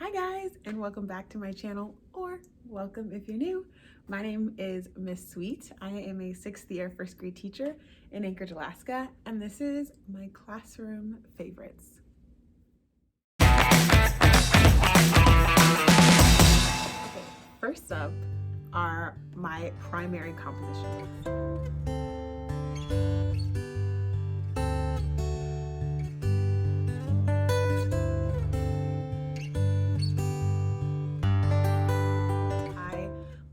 Hi guys, and welcome back to my channel, or welcome if you're new. My name is Miss Sweet. I am a 6th year first grade teacher in Anchorage, Alaska, and this is my classroom favorites. Okay, first up are my primary composition books.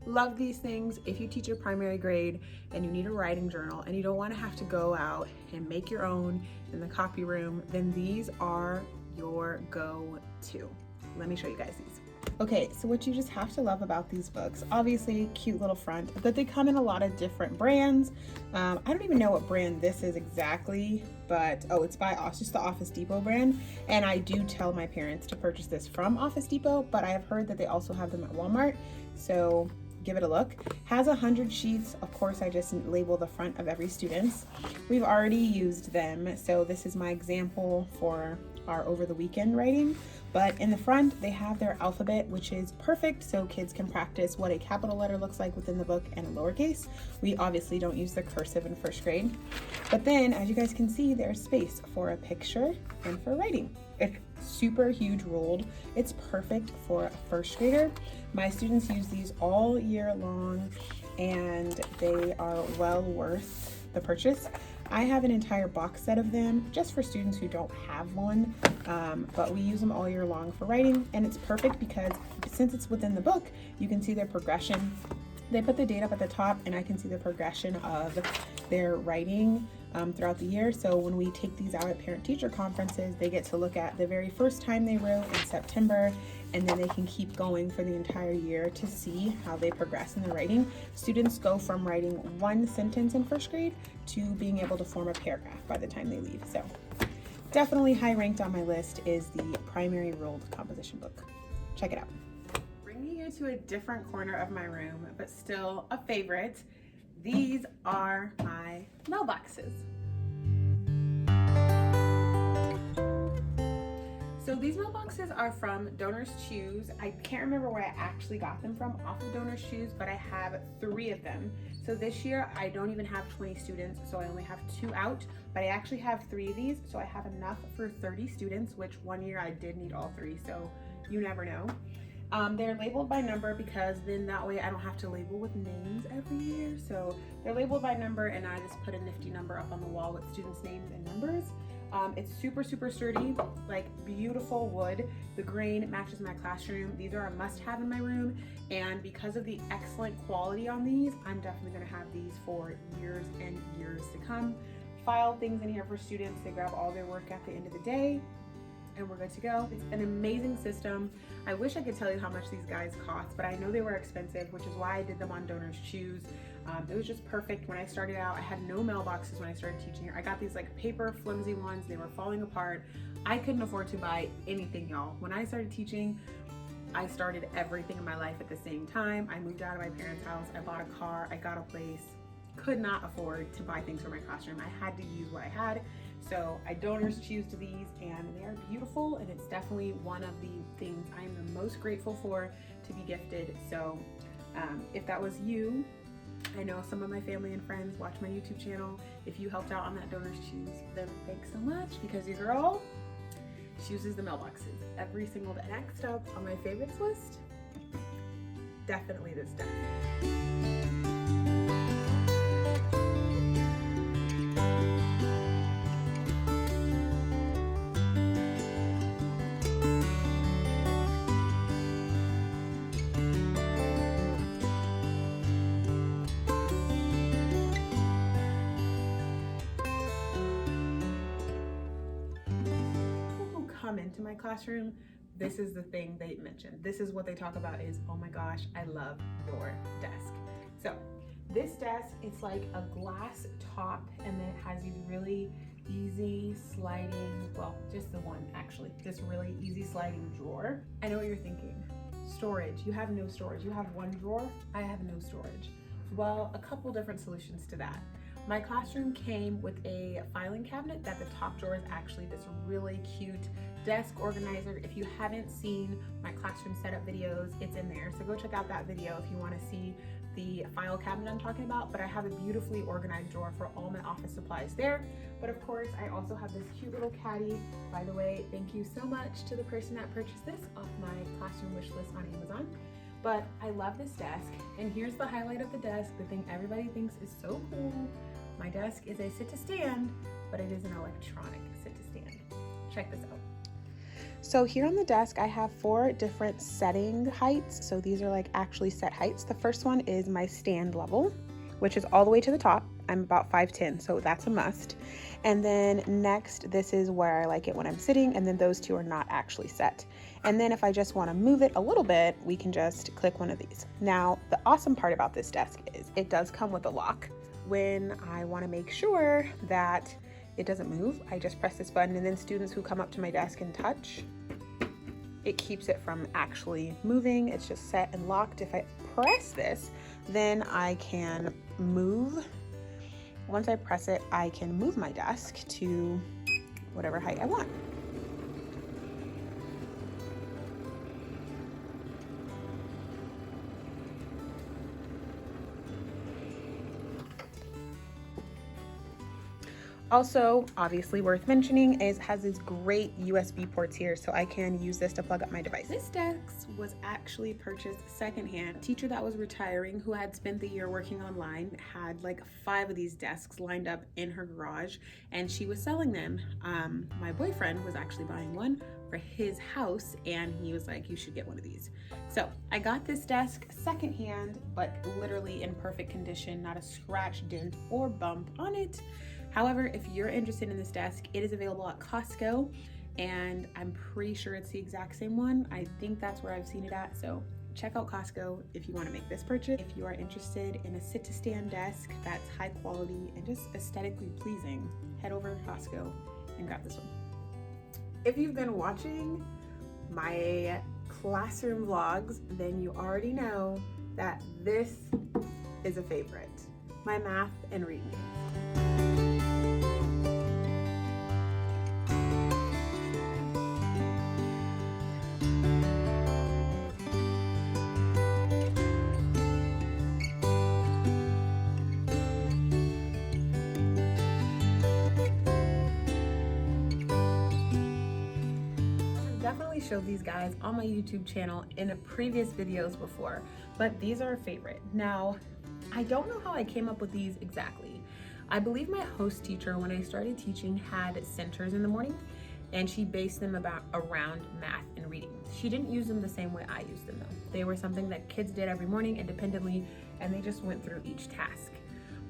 Love these things. If you teach a primary grade and you need a writing journal and you don't want to have to go out and make your own in the copy room, then these are your go-to. Let me show you guys these. Okay, so what you just have to love about these books, obviously cute little front, but they come in a lot of different brands. I don't even know what brand this is exactly, but it's by just the Office Depot brand. And I do tell my parents to purchase this from Office Depot, but I have heard that they also have them at Walmart. So give it a look. Has 100 sheets. Of course, I just label the front of every student's. We've already used them, so this is my example for our over the weekend writing. But in the front, they have their alphabet, which is perfect so kids can practice what a capital letter looks like within the book and a lowercase. We obviously don't use the cursive in first grade. But then, as you guys can see, there's space for a picture and for writing. It's super huge ruled. It's perfect for a first grader. My students use these all year long and they are well worth the purchase. I have an entire box set of them just for students who don't have one, but we use them all year long for writing, and it's perfect because since it's within the book, you can see their progression. They put the date up at the top and I can see the progression of their writing throughout the year. So when we take these out at parent-teacher conferences, they get to look at the very first time they wrote in September, and then they can keep going for the entire year to see how they progress in the writing. Students go from writing one sentence in first grade to being able to form a paragraph by the time they leave. So definitely high ranked on my list is the primary ruled composition book. Check it out. Bringing you to a different corner of my room, but still a favorite. These are my mailboxes. So these mailboxes are from Donors Choose. I can't remember where I actually got them from off of Donors Choose, but I have 3 of them. So this year I don't even have 20 students, so I only have 2 out, but I actually have 3 of these, so I have enough for 30 students, which one year I did need all 3, so you never know. They're labeled by number because then that way I don't have to label with names every year. So they're labeled by number and I just put a nifty number up on the wall with students' names and numbers. It's super sturdy, like beautiful wood. The grain matches my classroom. These are a must-have in my room, and because of the excellent quality on these, I'm definitely going to have these for years and years to come. File things in here for students. They grab all their work at the end of the day and we're good to go. It's an amazing system. I wish I could tell you how much these guys cost, but I know they were expensive, which is why I did them on Donors Choose. It was just perfect. When I started out, I had no mailboxes when I started teaching here. I got these like paper flimsy ones. They were falling apart. I couldn't afford to buy anything, y'all. When I started teaching, I started everything in my life at the same time. I moved out of my parents' house. I bought a car. I got a place. Could not afford to buy things for my classroom. I had to use what I had. So I Donors Choose to these, and they are beautiful, and it's definitely one of the things I'm the most grateful for to be gifted. So if that was you, I know some of my family and friends watch my YouTube channel. If you helped out on that Donors Choose, then thanks so much, because your girl chooses the mailboxes every single day. Next up on my favorites list, definitely this desk. Come into my classroom, this is the thing they mention. This is what they talk about is, oh my gosh, I love your desk. So this desk, it's like a glass top, and then it has these really easy sliding, well, just the one actually, this really easy sliding drawer. I know what you're thinking. Storage, you have no storage. You have one drawer, I have no storage. Well, a couple different solutions to that. My classroom came with a filing cabinet that the top drawer is actually this really cute desk organizer. If you haven't seen my classroom setup videos, it's in there. So go check out that video if you want to see the file cabinet I'm talking about. But I have a beautifully organized drawer for all my office supplies there. But of course, I also have this cute little caddy. By the way, thank you so much to the person that purchased this off my classroom wish list on Amazon. But I love this desk, and here's the highlight of the desk, the thing everybody thinks is so cool. My desk is a sit-to-stand, but it is an electronic sit-to-stand. Check this out. So here on the desk, I have 4 different setting heights. So these are like actually set heights. The first one is my stand level, which is all the way to the top. I'm about 5'10", so that's a must. And then next, this is where I like it when I'm sitting, and then those 2 are not actually set. And then if I just want to move it a little bit, we can just click one of these. Now, the awesome part about this desk is it does come with a lock. When I want to make sure that it doesn't move, I just press this button, and then students who come up to my desk and touch, it keeps it from actually moving. It's just set and locked. If I press this, then I can move. Once I press it, I can move my desk to whatever height I want. Also, obviously worth mentioning is has these great USB ports here, so I can use this to plug up my device. This desk was actually purchased secondhand. A teacher that was retiring who had spent the year working online had like 5 of these desks lined up in her garage, and she was selling them. My boyfriend was actually buying one for his house, and he was like, you should get one of these. So I got this desk secondhand, but literally in perfect condition, not a scratch, dent, or bump on it. However, if you're interested in this desk, it is available at Costco, and I'm pretty sure it's the exact same one. I think that's where I've seen it at, so check out Costco if you want to make this purchase. If you are interested in a sit-to-stand desk that's high quality and just aesthetically pleasing, head over to Costco and grab this one. If you've been watching my classroom vlogs, then you already know that this is a favorite, my math and reading games. Definitely showed these guys on my YouTube channel in previous videos before, but these are a favorite. Now, I don't know how I came up with these exactly. I believe my host teacher, when I started teaching, had centers in the morning, and she based them around math and reading. She didn't use them the same way I used them though. They were something that kids did every morning independently, and they just went through each task.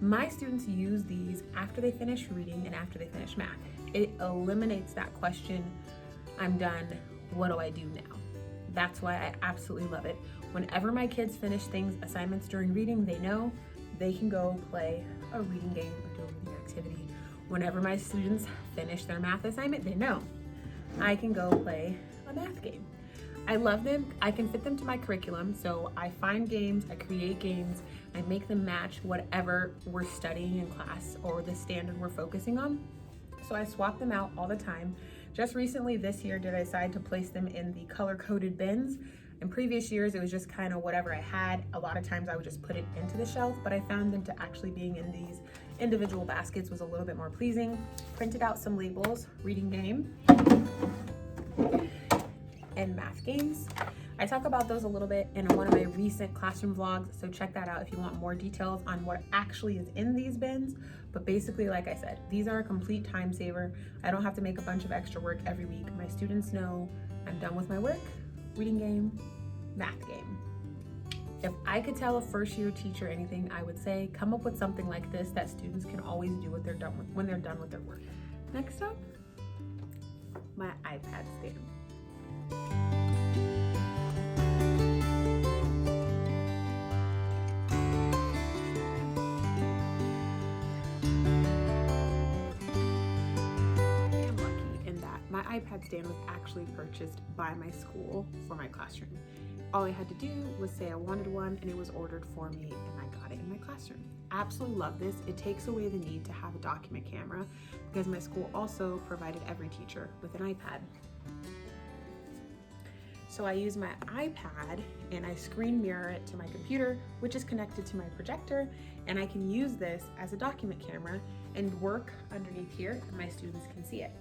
My students use these after they finish reading and after they finish math. It eliminates that question, I'm done, what do I do now? That's why I absolutely love it. Whenever my kids finish assignments during reading, they know they can go play a reading game or do a reading activity. Whenever my students finish their math assignment, they know I can go play a math game. I love them. I can fit them to my curriculum. So I find games, I create games, I make them match whatever we're studying in class or the standard we're focusing on. So I swap them out all the time. Just recently this year did I decide to place them in the color-coded bins. In previous years, it was just kind of whatever I had. A lot of times I would just put it into the shelf, but I found them to actually being in these individual baskets was a little bit more pleasing. Printed out some labels, reading game and math games. I talk about those a little bit in one of my recent classroom vlogs, so check that out if you want more details on what actually is in these bins. But basically, like I said, these are a complete time saver. I don't have to make a bunch of extra work every week. My students know I'm done with my work, reading game, math game. If I could tell a first-year teacher anything, I would say come up with something like this that students can always do when they're done with their work. Next up, my iPad stand. My iPad stand was actually purchased by my school for my classroom. All I had to do was say I wanted one, and it was ordered for me, and I got it in my classroom. Absolutely love this. It takes away the need to have a document camera because my school also provided every teacher with an iPad. So I use my iPad and I screen mirror it to my computer, which is connected to my projector, and I can use this as a document camera and work underneath here and my students can see it.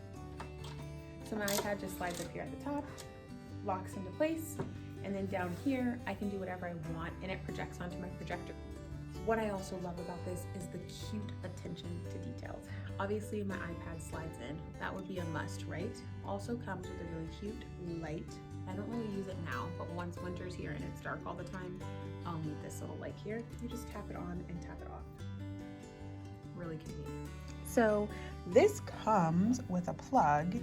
So my iPad just slides up here at the top, locks into place, and then down here I can do whatever I want and it projects onto my projector. What I also love about this is the cute attention to details. Obviously my iPad slides in, that would be a must, right? Also comes with a really cute light. I don't really use it now, but once winter's here and it's dark all the time, I'll need this little light here. You just tap it on and tap it off. Really convenient. So this comes with a plug,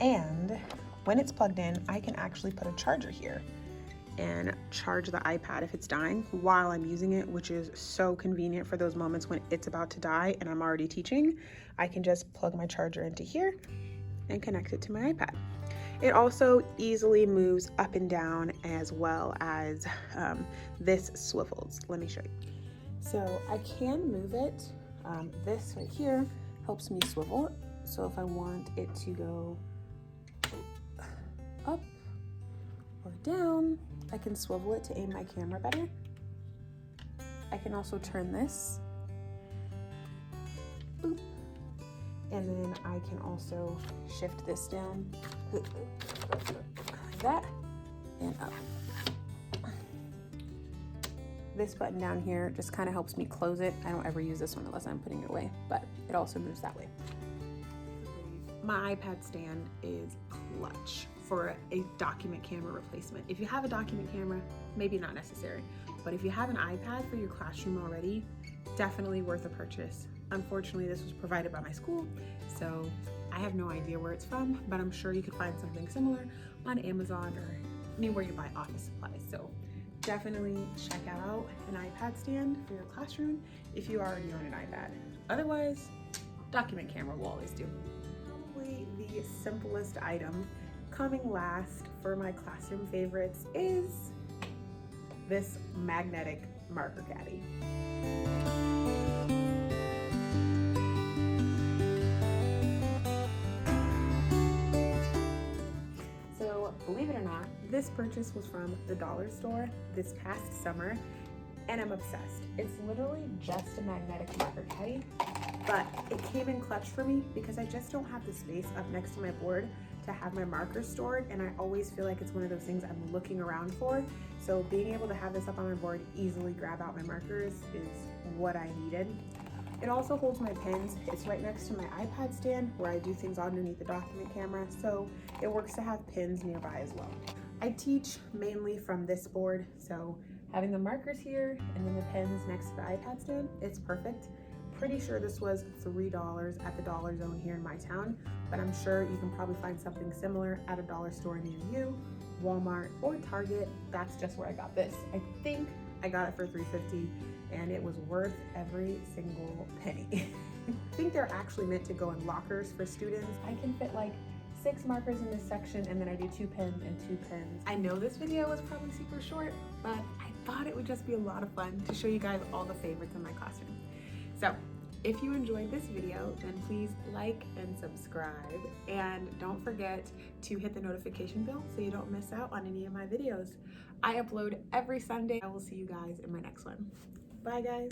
and when it's plugged in, I can actually put a charger here and charge the iPad if it's dying while I'm using it, which is so convenient for those moments when it's about to die and I'm already teaching. I can just plug my charger into here and connect it to my iPad. It also easily moves up and down, as well as this swivels. Let me show you. So I can move it. This right here helps me swivel. So if I want it to go up or down, I can swivel it to aim my camera better. I can also turn this. Boop. And then I can also shift this down like that and up. This button down here just kind of helps me close it. I don't ever use this one unless I'm putting it away, but it also moves that way. My iPad stand is clutch for a document camera replacement. If you have a document camera, maybe not necessary, but if you have an iPad for your classroom already, definitely worth a purchase. Unfortunately, this was provided by my school, so I have no idea where it's from, but I'm sure you could find something similar on Amazon or anywhere you buy office supplies. So definitely check out an iPad stand for your classroom if you already own an iPad. Otherwise, document camera will always do. Probably the simplest item coming last for my classroom favorites is this magnetic marker caddy. Believe it or not, this purchase was from the dollar store this past summer, and I'm obsessed. It's literally just a magnetic marker caddy, but it came in clutch for me because I just don't have the space up next to my board to have my markers stored, and I always feel like it's one of those things I'm looking around for. So being able to have this up on my board, easily grab out my markers, is what I needed. It also holds my pens. It's right next to my iPad stand where I do things underneath the document camera, so it works to have pins nearby as well. I teach mainly from this board, so having the markers here and then the pens next to the iPad stand, it's perfect. Pretty sure this was $3 at the Dollar Zone here in my town, but I'm sure you can probably find something similar at a dollar store near you, Walmart or Target. That's just where I got this. I think I got it for $3.50 and it was worth every single penny. I think they're actually meant to go in lockers for students. I can fit like 6 markers in this section, and then I do 2 pens and 2 pens. I know this video was probably super short, but I thought it would just be a lot of fun to show you guys all the favorites in my classroom. So if you enjoyed this video, then please like and subscribe, and don't forget to hit the notification bell so you don't miss out on any of my videos. I upload every Sunday. I will see you guys in my next one. Bye guys.